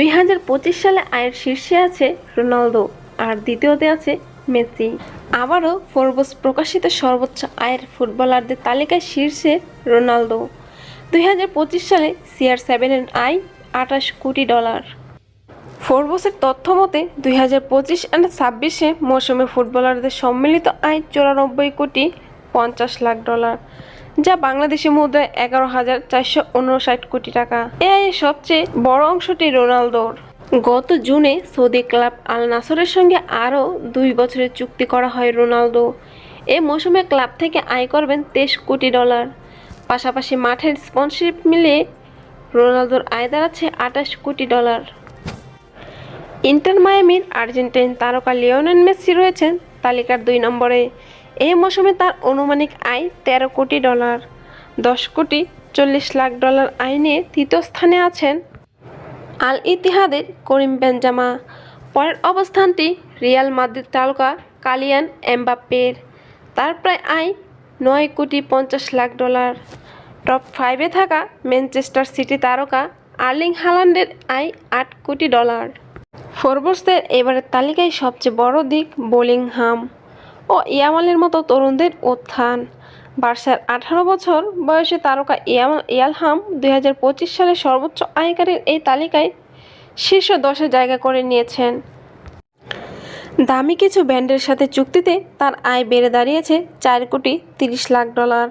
2025 সালে আয়ের শীর্ষে আছে রোনালদো আর দ্বিতীয়তে আছে মেসি। আবারও ফোর্বস প্রকাশিত সর্বোচ্চ আয়ের ফুটবলারদের তালিকায় শীর্ষে রোনালদো। 2025 সালে CR7 এর আয় $28 কোটি। ফোর্বসের তথ্য মতে 2025-26 মৌসুমে ফুটবলারদের সম্মিলিত আয় $94,50,00,000, যা বাংলাদেশি মুদ্রায় 11,459 কোটি টাকা। এ আয়ের সবচেয়ে বড় অংশটি রোনালদোর। গত জুনে সৌদি ক্লাব আল নাসরের সঙ্গে আরও 2 বছরের চুক্তি করা হয় রোনালদো। এ মৌসুমে ক্লাব থেকে আয় করবেন $23 কোটি। পাশাপাশি মাঠের স্পন্সরশিপ মিলিয়ে রোনালদোর আয় দাঁড়াচ্ছে $28 কোটি। ইন্টার মায়ামির আর্জেন্টাইন তারকা লিওনেল মেসি রয়েছেন তালিকার 2 নম্বরে। এই মৌসুমে তার আনুমানিক আয় $13 কোটি। $10,40,00,000 আয় নিয়ে তৃতীয় স্থানে আছেন আল ইতিহাদের করিম বেনজেমা। পরের অবস্থানটি রিয়াল মাদ্রিদ তারকা কালিয়ান এমবাপ্পের, তার প্রায় আয় $9,50,00,000। টপ 5-এ থাকা ম্যানচেস্টার সিটি তারকা আর্লিং হাল্যান্ডের আয় $8 কোটি। ফোর্বসের এবারের তালিকায় সবচেয়ে বড় দিক বেলিংহাম ও ইয়ামালের মতো তরুণদের উত্থান। বার্সার 18 বছর বয়সী তারকা ইয়ালহাম 2025 সালে সর্বোচ্চ আয়কারীর এই তালিকায় শীর্ষ 10-এ জায়গা করে নিয়েছেন। দামি কিছু ব্র্যান্ডের সাথে চুক্তিতে তার আয় বেড়ে দাঁড়িয়েছে $4,30,00,000।